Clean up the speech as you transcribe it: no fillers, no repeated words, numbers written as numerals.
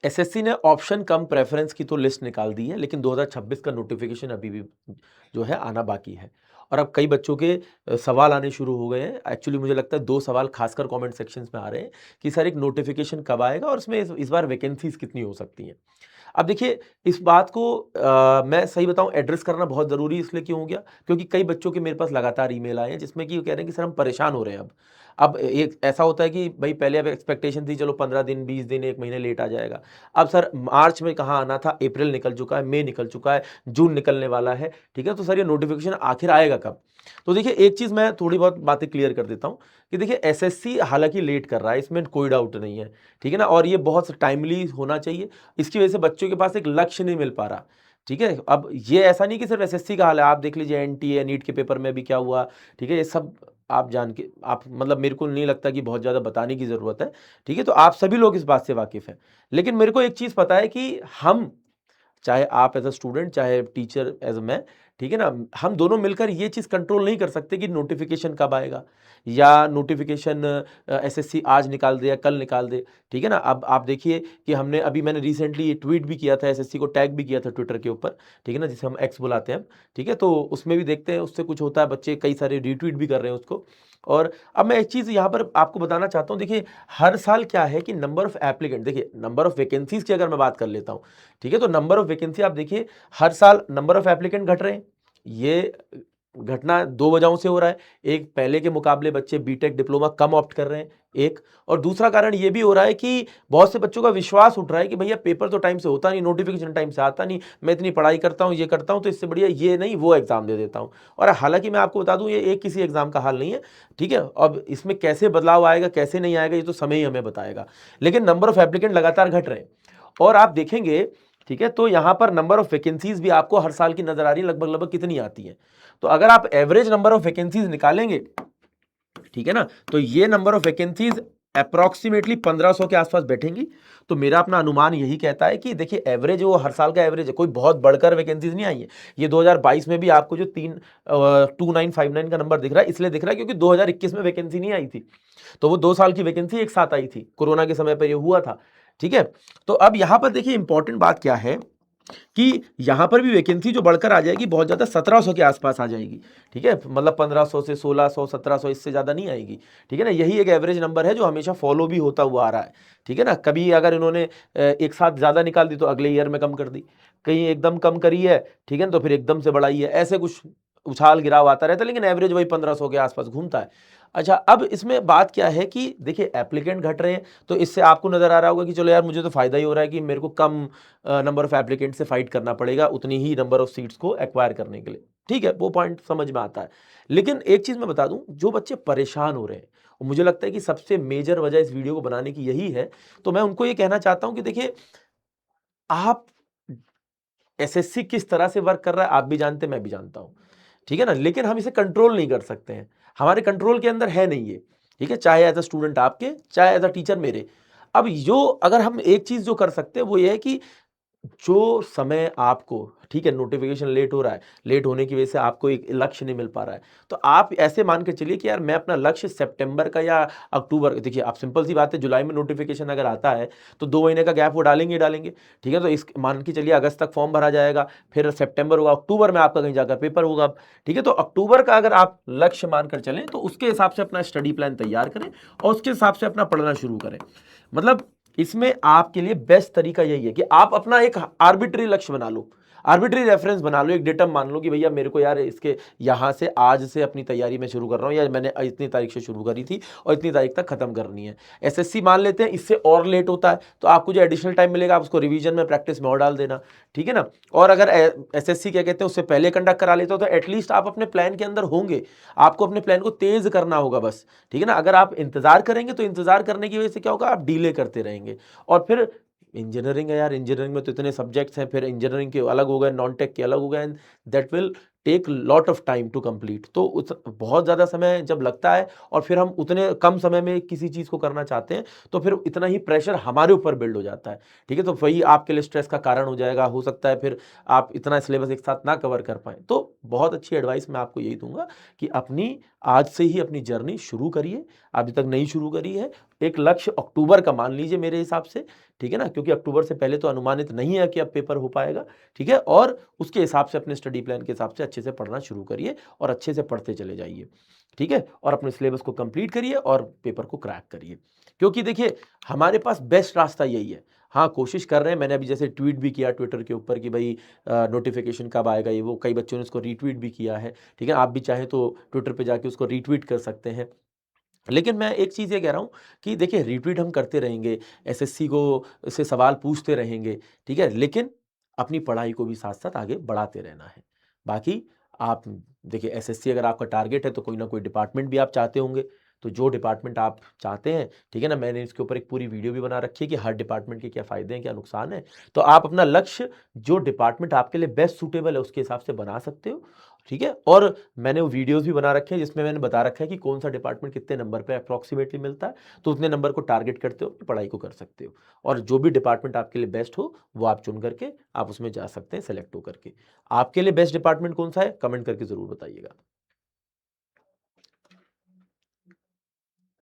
SSC ने option कम preference की तो लिस्ट निकाल दी है, लेकिन 2026 का नोटिफिकेशन अभी भी जो है आना बाकी है। और अब कई बच्चों के सवाल आने शुरू हो गए हैं। एक्चुअली मुझे लगता है 2 सवाल खासकर कमेंट सेक्शंस में आ रहे हैं कि सर एक नोटिफिकेशन कब आएगा और उसमें इस बार वैकेंसीज कितनी हो सकती हैं। अब देखिए इस बात को मैं सही बताऊं एड्रेस करना बहुत ज़रूरी इसलिए क्यों हो गया, क्योंकि कई बच्चों के मेरे पास लगातार ईमेल आए हैं जिसमें कि वो कह रहे हैं कि सर हम परेशान हो रहे हैं। अब एक ऐसा होता है कि भाई पहले अब एक्सपेक्टेशन थी चलो 15 दिन 20 दिन 1 महीने लेट आ जाएगा। अब सर मार्च में कहाँ आना था, अप्रैल निकल चुका है, मई निकल चुका है, जून निकलने वाला है। ठीक है, तो सर ये नोटिफिकेशन आखिर आएगा कब? तो देखिए एक चीज़ मैं थोड़ी बहुत बातें क्लियर कर देता हूँ कि देखिए एसएससी हालांकि लेट कर रहा है, इसमें कोई डाउट नहीं है। ठीक है ना, और ये बहुत टाइमली होना चाहिए। इसकी वजह से बच्चों के पास एक लक्ष्य नहीं मिल पा रहा। ठीक है, अब ये ऐसा नहीं कि सिर्फ एसएससी का हाल है, आप देख लीजिए एनटीए नीट के पेपर में भी क्या हुआ। ठीक है, ये सब आप जान के आप मतलब मेरे को नहीं लगता कि बहुत ज़्यादा बताने की ज़रूरत है। ठीक है, तो आप सभी लोग इस बात से वाकिफ़ हैं। लेकिन मेरे को एक चीज़ पता है कि हम, चाहे आप एज अ स्टूडेंट चाहे टीचर एज अ मैं, ठीक है ना, हम दोनों मिलकर ये चीज़ कंट्रोल नहीं कर सकते कि नोटिफिकेशन कब आएगा या नोटिफिकेशन एसएससी आज निकाल दे या कल निकाल दे। ठीक है ना, अब आप देखिए कि मैंने रिसेंटली ट्वीट भी किया था, एसएससी को टैग भी किया था ट्विटर के ऊपर। ठीक है ना, जिसे हम एक्स बुलाते हैं। ठीक है, तो उसमें भी देखते हैं उससे कुछ होता है, बच्चे कई सारे रीट्वीट भी कर रहे हैं उसको। और अब मैं एक चीज़ यहाँ पर आपको बताना चाहता हूँ, देखिए हर साल क्या है कि नंबर ऑफ एप्लीकेंट, देखिए नंबर ऑफ वैकेंसीज की अगर मैं बात कर लेता हूँ। ठीक है, तो नंबर ऑफ वैकेंसी आप देखिए हर साल नंबर ऑफ एप्लीकेंट घट रहे हैं। ये घटना दो वजहों से हो रहा है। एक, पहले के मुकाबले बच्चे बीटेक डिप्लोमा कम ऑप्ट कर रहे हैं, एक। और दूसरा कारण ये भी हो रहा है कि बहुत से बच्चों का विश्वास उठ रहा है कि भैया पेपर तो टाइम से होता नहीं, नोटिफिकेशन टाइम से आता नहीं, मैं इतनी पढ़ाई करता हूँ ये करता हूँ तो इससे बढ़िया ये नहीं वो एग्जाम दे देता हूँ। और हालांकि मैं आपको बता दूं ये एक किसी एग्जाम का हाल नहीं है। ठीक है, अब इसमें कैसे बदलाव आएगा कैसे नहीं आएगा ये तो समय ही हमें बताएगा। लेकिन नंबर ऑफ एप्लीकेंट लगातार घट रहे हैं। और आप देखेंगे, ठीक है, तो यहां पर नंबर ऑफ वैकेंसीज भी आपको हर साल की नजर आ रही है, लगभग लगभग कितनी आती है। तो अगर आप एवरेज नंबर ऑफ वैकेंसीज निकालेंगे, ठीक है ना, तो ये नंबर ऑफ वैकेंसीज अप्रोक्सीमेटली 1500 के आसपास बैठेंगी। तो मेरा अपना अनुमान यही कहता है कि देखिए एवरेज वो हर साल का एवरेज है, कोई बहुत बढ़कर वैकेंसीज नहीं आई है। ये 2022 में भी आपको जो 2959 का नंबर दिख रहा है इसलिए दिख रहा है क्योंकि 2021 में वैकेंसी नहीं आई थी। तो वो 2 साल की वैकेंसी एक साथ आई थी, कोरोना के समय पर ये हुआ था। ठीक है, तो अब यहां पर देखिए इंपॉर्टेंट बात क्या है कि यहां पर भी वैकेंसी जो बढ़कर आ जाएगी बहुत ज्यादा 1700 के आसपास आ जाएगी। ठीक है, मतलब 1500 से 1600 1700 इससे ज्यादा नहीं आएगी। ठीक है ना, यही एक एवरेज नंबर है जो हमेशा फॉलो भी होता हुआ आ रहा है। ठीक है ना, कभी अगर इन्होंने एक साथ ज्यादा निकाल दी तो अगले ईयर में कम कर दी, कहीं एकदम कम करी है, ठीक है ना, तो फिर एकदम से बढ़ाई है, ऐसे कुछ उछाल गिराव आता रहता है, लेकिन एवरेज वही 1500 के आसपास घूमता है। अच्छा, अब इसमें बात क्या है कि देखिए एप्लीकेंट घट रहे हैं, तो इससे आपको नजर आ रहा होगा कि चलो यार मुझे तो फायदा ही हो रहा है कि मेरे को कम नंबर ऑफ एप्लीकेंट से फाइट करना पड़ेगा उतनी ही नंबर ऑफ सीट्स को एक्वायर करने के लिए। ठीक है, वो पॉइंट समझ में आता है। लेकिन एक चीज मैं बता दूं, जो बच्चे परेशान हो रहे हैं और मुझे लगता है कि सबसे मेजर वजह इस वीडियो को बनाने की यही है, तो मैं उनको ये कहना चाहता हूं कि देखिए आप, एसएससी किस तरह से वर्क कर रहा है आप भी जानते हैं मैं भी जानता हूं। ठीक है ना, लेकिन हम इसे कंट्रोल नहीं कर सकते हैं, हमारे कंट्रोल के अंदर है नहीं ये। ठीक है, चाहे एज अ स्टूडेंट आपके चाहे एज अ टीचर मेरे। अब जो अगर हम एक चीज जो कर सकते हैं वो ये है कि जो समय आपको, ठीक है, नोटिफिकेशन लेट हो रहा है, लेट होने की वजह से आपको एक लक्ष्य नहीं मिल पा रहा है, तो आप ऐसे मान के चलिए कि यार मैं अपना लक्ष्य सितंबर का या अक्टूबर, देखिए आप सिंपल सी बात है, जुलाई में नोटिफिकेशन अगर आता है तो 2 महीने का गैप वो डालेंगे ही डालेंगे। ठीक है, तो इस मान के चलिए अगस्त तक फॉर्म भरा जाएगा, फिर सितंबर होगा, अक्टूबर में आपका कहीं जाकर पेपर होगा। ठीक है, तो अक्टूबर का अगर आप लक्ष्य मानकर चलें तो उसके हिसाब से अपना स्टडी प्लान तैयार करें और उसके हिसाब से अपना पढ़ना शुरू करें। मतलब इसमें आपके लिए बेस्ट तरीका यही है कि आप अपना एक आर्बिट्री लक्ष्य बना लो, आर्बिट्री रेफरेंस बना लो, एक डेटम मान लो कि भैया मेरे को यार इसके यहां से आज से अपनी तैयारी में शुरू कर रहा हूं, या मैंने इतनी तारीख से शुरू करी थी और इतनी तारीख तक खत्म करनी है। एसएससी मान लेते हैं इससे और लेट होता है तो आपको जो एडिशनल टाइम मिलेगा आप उसको रिवीजन में प्रैक्टिस में और डाल देना। ठीक है ना, और अगर एसएससी क्या कहते हैं उससे पहले कंडक्ट करा लेते हो तो एटलीस्ट आप अपने प्लान के अंदर होंगे, आपको अपने प्लान को तेज करना होगा बस। ठीक है ना, अगर आप इंतजार करेंगे तो इंतजार करने की वजह से क्या होगा, आप डीले करते रहेंगे। और फिर इंजीनियरिंग है यार, इंजीनियरिंग में तो इतने सब्जेक्ट्स हैं, फिर इंजीनियरिंग के अलग हो गए, नॉन टेक के अलग हो गए, and that will take lot of time to complete. तो बहुत ज़्यादा समय जब लगता है और फिर हम उतने कम समय में किसी चीज़ को करना चाहते हैं, तो फिर इतना ही प्रेशर हमारे ऊपर बिल्ड हो जाता है, ठीक है? तो वही आपके लिए स्ट्रेस का कारण हो जाएगा। हो सकता है फिर आप इतना सिलेबस एक साथ ना कवर कर पाएँ। तो बहुत अच्छी एडवाइस मैं आपको यही दूँगा कि अपनी आज से ही अपनी जर्नी शुरू करिए। अभी तक नहीं शुरू करी है, एक लक्ष्य अक्टूबर का मान लीजिए मेरे हिसाब से, ठीक है ना? क्योंकि अक्टूबर से पहले तो अनुमानित नहीं है कि अब पेपर हो पाएगा, ठीक है? और उसके हिसाब से अपने स्टडी प्लान के हिसाब से अच्छे से पढ़ना शुरू करिए और अच्छे से पढ़ते चले जाइए, ठीक है? और अपने सिलेबस को कंप्लीट करिए और पेपर को क्रैक करिए। क्योंकि देखिए, हमारे पास बेस्ट रास्ता यही है। हाँ, कोशिश कर रहे हैं, मैंने अभी जैसे ट्वीट भी किया ट्विटर के ऊपर कि भई नोटिफ़िकेशन कब आएगा ये वो, कई बच्चों ने उसको रीट्वीट भी किया है, ठीक है? आप भी चाहें तो ट्विटर पे जाके उसको रीट्वीट कर सकते हैं। लेकिन मैं एक चीज़ ये कह रहा हूँ कि देखिए रीट्वीट हम करते रहेंगे, एसएससी को से सवाल पूछते रहेंगे, ठीक है? लेकिन अपनी पढ़ाई को भी साथ-साथ आगे बढ़ाते रहना है। बाकी आप देखिए एसएससी अगर आपका टारगेट है तो कोई ना कोई डिपार्टमेंट भी आप चाहते होंगे, तो जो डिपार्टमेंट आप चाहते हैं, ठीक है ना? मैंने इसके ऊपर एक पूरी वीडियो भी बना रखी है कि हर डिपार्टमेंट के क्या फ़ायदे हैं, क्या नुकसान है। तो आप अपना लक्ष्य जो डिपार्टमेंट आपके लिए बेस्ट सूटेबल है उसके हिसाब से बना सकते हो, ठीक है? और मैंने वो वीडियोज़ भी बना रखे हैं जिसमें मैंने बता रखा है कि कौन-सा डिपार्टमेंट कितने नंबर पे अप्रॉक्सिमेटली मिलता है, तो उतने नंबर को टारगेट करते हो, अपनी पढ़ाई को कर सकते हो। और जो भी डिपार्टमेंट आपके लिए बेस्ट हो, वो आप चुन करके आप उसमें जा सकते हैं सेलेक्ट होकर के। आपके लिए बेस्ट डिपार्टमेंट कौन-सा है? कमेंट करके ज़रूर बताइएगा।